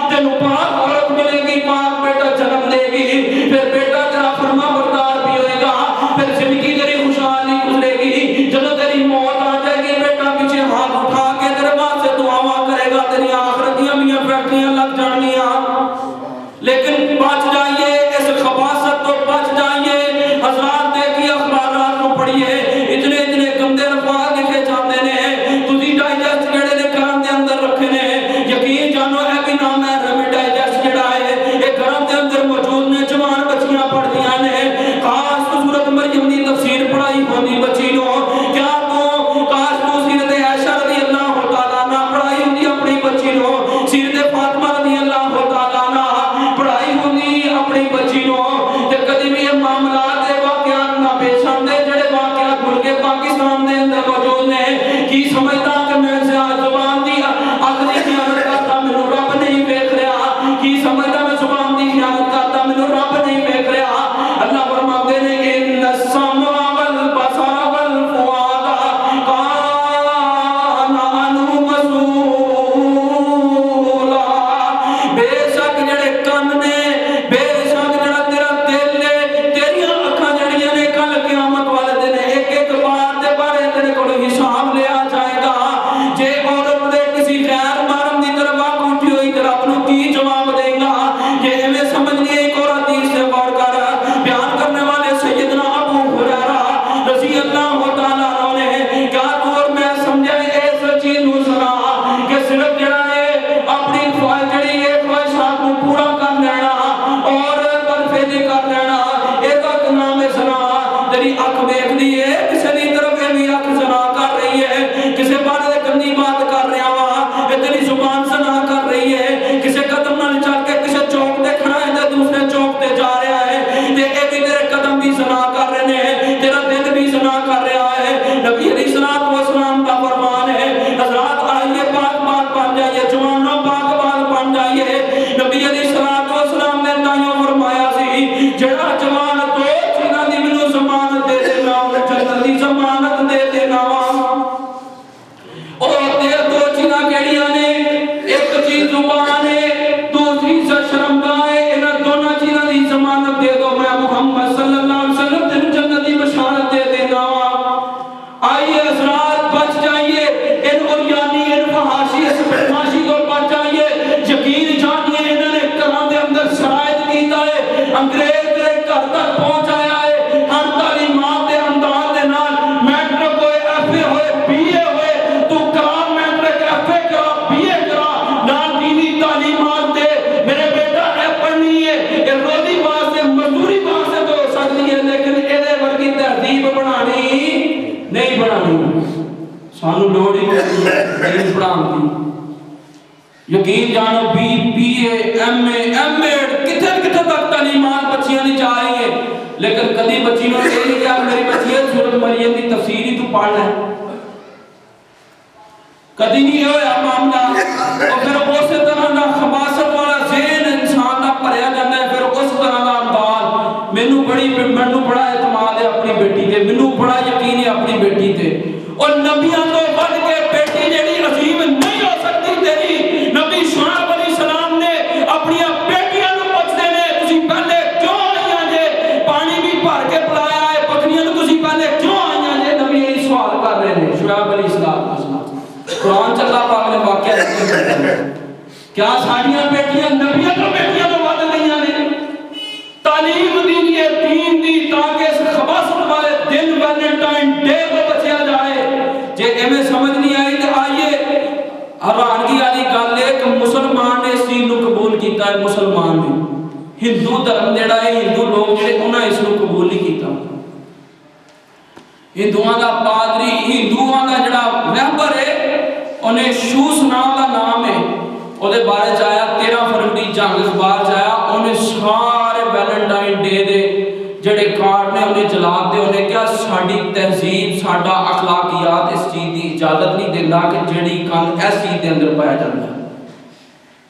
تینوں پاک عورت ملے گی، پاک بیٹا جنم دے گی، پھر بیٹا تیرا فرما بردار بھی ہوئے گا، پھر زندگی تیری خوشحالی گزرے گی۔ جب تیری موت آ جائے گی بیٹا پیچھے ہاتھ اٹھا کے تیرے واسطے دعاواں کرے گا، تیری آخرت دیاں بھی فیکٹریاں لگ جانگیاں۔ لیکن بچ جائیے اس خباثت تو، بچ جائیے۔ حضرات دیکھیے اخبارات کو پڑھیے، اتنے اتنے گندے الفاظ لکھے جاتے ہیں، تسی ڈائجسٹ جڑے نے گھران دے اندر رکھے نے، یقین جانو اے بھی نام ہے رمی ڈائجسٹ جڑا ہے، ایک گھران دے اندر موجود نے، جوان بچیاں پڑھ دیاں نے، خاص تو صورت مریم دی تفسیر پڑھائی ہوندی بچی نو، کیا تو کاش تو سیرت عائشہ رضی اللہ تعالیٰ عنہ پڑھائی ہوندی اپنی بچی نو، سیرت فاطمہ رضی اللہ تعالیٰ عنہ پڑھائی ہوندی اپنی بچی نو، تے کدی بھی یہ معاملات دے واقعات نہ پیش آندے جڑے واقعات ملک پاکستان دے اندر موجود نے۔ کی سمجھدا کہ میں سے زبان دی آخری خیانت کرتا مینوں رب نہیں دیکھ رہا؟ کی سمجھدا میں زبان دی خیانت کرتا مینوں رب نہیں دیکھ رہا؟ اللہ فرماتے ہیں ان السمع والبصر والفؤاد کان عنہ مسؤولا۔ بے شک جڑے کن نے، بے شک جڑا تیرا دل ہے، تیری اکھاں جڑیاں نے کل قیامت والے دن ایک ایک بات دے بارے تیرے کو حساب لیا جائے گا۔ جے عورت دے کسی غیر محرم دی طرف آنکھ اٹھی ہوئی تے رب نوں کی جواب دے گا؟ یہ ایویں سمجھ لیے ایک اور حدیث سے غور کر، بیان کرنے والے سیدنا ابو ہریرہ رضی اللہ تعالیٰ عنہ نے کیا تو اور میں سمجھا اس چیز نوں سنا کہ صرف جڑا ہے اپنی خواہش جڑی ہے خواہشات کو پورا کر لینا اور برفیلی کر لینا، ایک نام سنا۔ تیری اکھ دیکھ دی ہے کسی دی طرف یہ بھی اکھ سنا کر رہی ہے، کسی بارے گندی بات کر رہا وا یہ تیری زبان سنا کر رہی ہے، کسی قدم نہ چل کے کسی چوک تے کھڑا ہے تے دوسرے چوک تے جا رہا ہے، تے اے بھی تیرے قدم بھی سنا کر رہے ہیں، تیرا دل بھی سنا کر رہا ہے۔ نبی علیہ السلام کا فرمان ہے، حضرات آئیے پاک بات بن جائیے، جوانوں پاک بات بن جائیے۔ نبی علیہ السلام نے تائیوں فرمایا سی جڑا جوان تو چیزاں دی مینوں ضمانت دے دے تہذیب بنانی نہیں بنانی، سانو لوڑ ہی نہیں پڑھان دی۔ یقین جانو BA MA کتنے تک تعلیمات بچیاں نہیں جا رہی ہیں، لیکن کدی بچی نے یہ کیا میری بچی ہے سورۃ مریم کی تفسیر ہی تو پڑھ لے، کدی نہیں ہویا معاملہ۔ اور پھر اسی طرح کا خباثت والا ذہن انسان کا بھریا جاتا ہے، پھر اس طرح کا انداز۔ مینوں بڑا اعتماد ہے اپنی بیٹی تے، مینوں بڑا یقین ہے اپنی بیٹی تے، اور نبیوں تو بڑھ کے بیٹی جیڑی عظیم نہیں ہو سکتی تیری۔ نبی شعیب علیہ السلام نے اپنی بیٹیاں نوں پوچھدے نے تسی پہلے کیوں آئیاں جے، پانی بھی بھر کے پلایا ہے، بکریاں نوں تسی پہلے کیوں آئیاں جے؟ نبی یہ سوال کر رہے ہیں شعیب علیہ السلام۔ قرآن چ اللہ پاک نے واقعہ ہے کیا ساڈیاں بیٹیاں نبیوں تو بیٹیاں تو ود گئیاں نے؟ تعلیم دینی ہے دین دی تاکہ اس خباثت والے دن ویلنٹائن ڈے کو بچیا جائے۔ جے ایویں سمجھ نہیں آئی تو آئیے حیرانگی والی گل ہے کہ مسلمان نے اس چیز کو قبول کیتا ہے، مسلمان نے، ہندو دھرم جڑا ہے ہندو لوگ جڑے انہاں اس کو قبول نہیں کیتا۔ ہندوؤں دا پادری ہندوؤں دا جڑا رہبر ہے انہیں شوس نام کا نام ہے، وہ دے بارے چاہیا 13 فروری جنگ اخبار چاہیا، انہیں سارے ویلنٹائن ڈے دے جڑے کارڈ نے انہیں جلا دے، انہیں کیا ساڑی تہذیب ساڑا اخلاقیات اس چیز دی اجازت نہیں دینا کہ جڑی کان ایسی دے اندر پایا جاتا ہے۔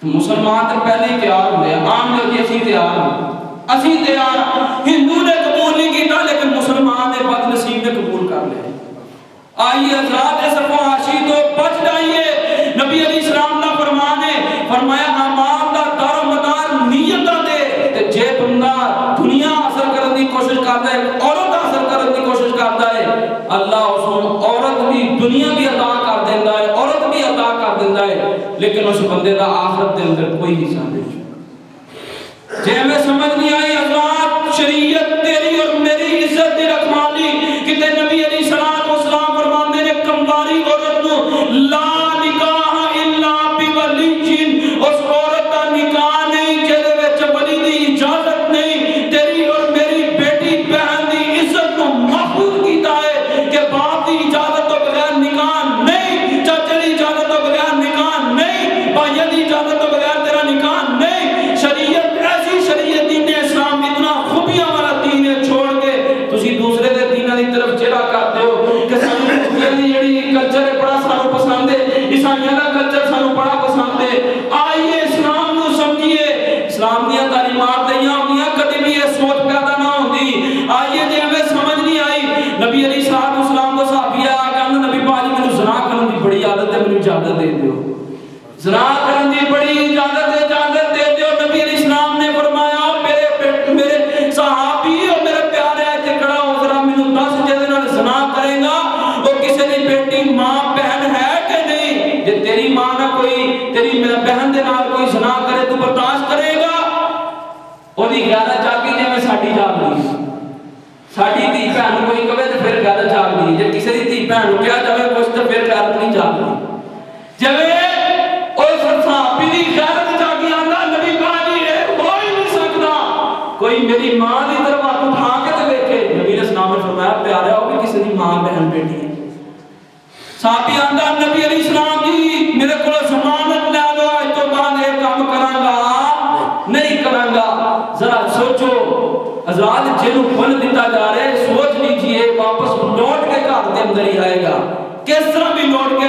تو مسلمان تو پہلے ہی تیار ہوئے ہیں، عام لوگ اسی تیار ہیں، اسی تیار۔ ہندو نے قبول نہیں کیتا لیکن مسلمان نے بد نصیب نے قبول کر لیا۔ آئیے حضرات اس فحاشی تو بچ جائیے۔ نبی علیہ السلام نے فرمان ہے، فرمایا امام دا دار و مدار نیت دے تے جے بندہ دنیا حاصل کرنے کی کوشش کرتا ہے، عورت حاصل کرنے کی کوشش کرتا ہے، اللہ اس کو عورت بھی دنیا بھی عطا کر دیتا ہے، عورت بھی عطا کر دیتا ہے، لیکن اس بندے دا آخرت دے اندر کوئی حصہ نہیں۔ جے ہمیں سمجھ نہیں آئی حضرات شریعت تیری اور میری عزت دی رکھوالی کتے نبی علیہ السلام فرماندے نے کمواری عورت نو لا نکاح الا بولی، اس عورت کا نکاح نہیں جہدے وچ ولی دی اجازت نہیں۔ تیری اور میری بیٹی بہن دی عزت کو محفوظ کیتا ہے کہ باپ دی اجازت تو بغیر نکاح نہیں، چچے دی اجازت تو بغیر نکاح نہیں، بھائی دی اجازت تو بغیر تیرا نکاح نہیں۔ شریعت شریعت دین اسلام اتنا خوبیاں والا دین ہے، چھوڑ کے تسی دوسرے دے دیناں دی طرف چہرہ کرتے ہو کہ سانو یہ جڑی کلچر ہے بڑا سانو پسند ہے، عیسائیاں دا کلچر سانو بڑا پسند ہے۔ آئیے اسلام نو سمجھیے، اسلام دی تعلیمات دیاں ہوندیاں کبھی بھی یہ سوچ پیدا نہ ہوندی۔ آئیے جے ہمیں سمجھ نہیں آئی، نبی علیہ السلام کو صحابی آ کہ نبی پاک مینوں زنا کرن دی بڑی عادت ہے، مینوں اجازت دے دیو، زنا کرن دی بڑی اجازت دے دیو۔ نبی علیہ السلام نے فرمایا میرے صحابی اور میرے پیارے ایتھے کھڑا ہو ذرا مینوں دس جے نال زنا کرے گا وہ کسی دی بیٹی ماں بہن ہے کہ نہیں؟ جے تیری ماں نہ کوئی تیری بہن دے نال کوئی زنا کرے تو برداشت کرے گا؟ اودی غیرت جاگی جے میں ساڈی جاگ گئی، ساڈی دھی بہن کوئی کہے تے پھر غیرت جاگ گئی، جے کسی دی دھی بہن نوں کہا جاوے کچھ تے پھر غیرت نہیں جاگ گئی۔ جے اس صحابی دی غیرت جاگی آندا نبی پاک کوئی میری ماں دی طرف ہاتھ اٹھا کے تے دیکھے، نبی علیہ السلام نے فرمایا پیارا وہ بھی کسی دی ماں بہن بیٹی ہے۔ صحابی آندا نبی علیہ السلام جی میرے کو ضمانت لے لو، اج تو بعد یہ کام کراں گا نہیں کراں گا۔ ذرا سوچو حضرات جنوں بن دیتا جا رہا ہے، سوچ لیجئے واپس لوٹ کے گھر دے اندر ہی آئے گا، کس طرح بھی لوٹ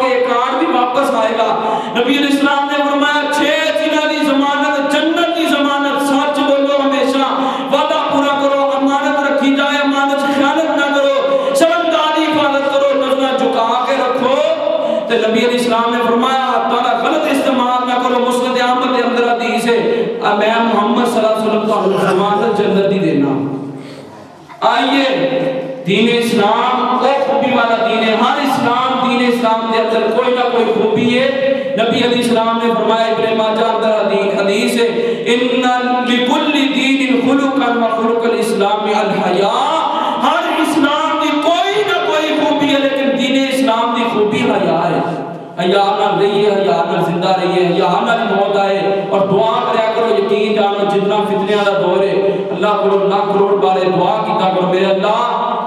کے کارڈ بھی واپس آئے گا۔ نبی علیہ السلام نے فرمایا 6 چیزاں دی ضمانت، جنت دی ضمانت، سچ بولو ہمیشہ، وعدہ پورا کرو، امانت رکھی جائے، امانت سے خیانت نہ کرو، شرمگاہ دی حفاظت کرو، نظریں جھکا کے رکھو۔ تے نبی علیہ السلام نے فرمایا ہاتھاں دا غلط استعمال نہ کرو۔ مسند احمد کے اندر حدیث ہے میں محمد صلی اللہ علیہ وسلم کو ضمانت جنت دی دینا۔ آئیے دین اسلام وہ خوبی والا دین ہے، ہر اسلام دین اسلام کے اندر کوئی نہ کوئی خوبی ہے۔ نبی علیہ السلام نے فرمایا ابن ماجہ اندر حدیث ہے ان لکل دین خلقا وخلق الاسلام الحیاء، ہر اسلام کی کوئی نہ کوئی خوبی ہے لیکن دین اسلام کی خوبی حیا ہے۔ حیا نال رہیے، حیا نال زندہ رہیے، حیا نال موت آئے، اور دعا کریا کرو، یقین جانو جتنا فتنیاں دا دور ہے اللہ کو لاکھ کروڑ بارے دعا کیتا کرو، میرے اللہ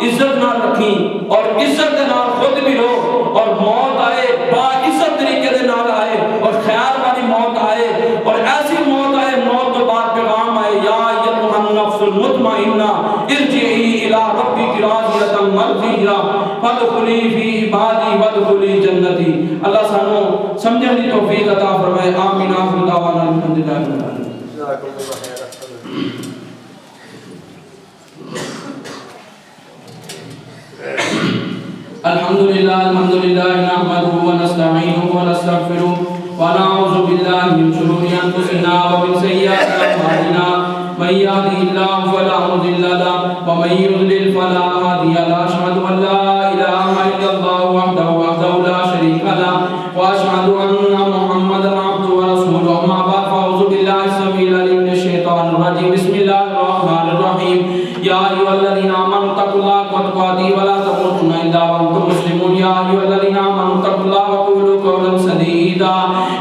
عزت نال رکھی اور عزت دے نال خود بھی رو، اور موت آئے با عزت طریقے دے نال آئے، اور خیال والی موت آئے، اور ایسی موت آئے موت تو بعد پیغام آئے یا ایتھا النفس المطمئنہ ارجعی الی ربک راضیۃ مرضیہ فادخلی فی عبادی وادخلی جنتی۔ اللہ سانو سمجھنے دی توفیق عطا فرمائے، آمین آخر دعوانا الحمدللہ رب العالمین۔ الحمدللہ نحمده ونستعینه ونستغفره ونعوذ باللہ من شرور انفسنا ومن سیئات اعمالنا من يهده الله فلا مضل له ومن يضلل فلا هادي له اشهد ان لا اله الا الله وحده لا شريك له واشهد ان محمدا عبده ورسوله اما بعد فاعوذ بالله السميع العليم من الشيطان الرجيم بسم الله الرحمن الرحيم يا ايها الذين امنوا اتقوا الله حق تقاته ولا تموتن الا وانتم مسلمون يا ايها الذين امنوا اتقوا الله وقولوا قولا سديدا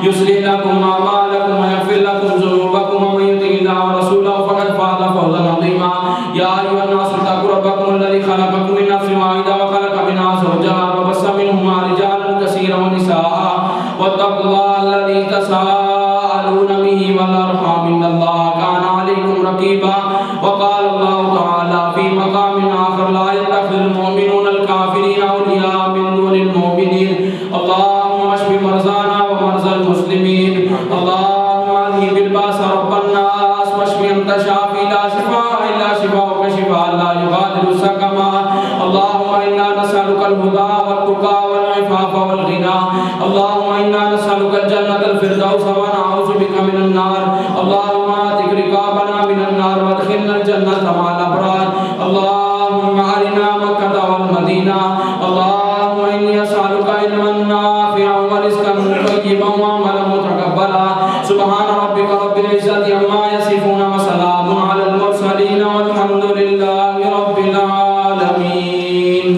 يصلح لكم اعمالكم ويغفر لكم ذنوبكم ومن يطع الله ورسوله فقد فاز فوزا عظيما يا ايها الناس اتقوا ربكم الذي خلقكم من نفس واحده وخلق منها زوجها وبث منهما رجالا كثيرا ونساء واتقوا الله الذي تساءلون به والارحام ان الله كان عليكم رقيبا وقال الله تعالى في مقام آخر لا يتخذ المؤمنون الكافرين أولياء من دون المؤمنين اللهم اشف مرضانا ومرضى المسلمين اللهم اذهب الباس رب الناس واشف انت شافي لا شفاء الا شفاءك شفاء لا يغادر سقما اللهم انا نسألك الهدى والتقى والعفاف والغنى اللهم انا نسألك الجنة الفردوس ونعوذ بك من النار اللهم اعتق رقابنا من النار وادخلنا الجنة مع الأبرار اللهم أرنا مكة والمدينة اللهم إني أسألك علما نافعا ورزقا طيبا وعملا متقبلا سبحان ربك رب العزة عما يصفون وسلام على المرسلين والحمد لله رب العالمين۔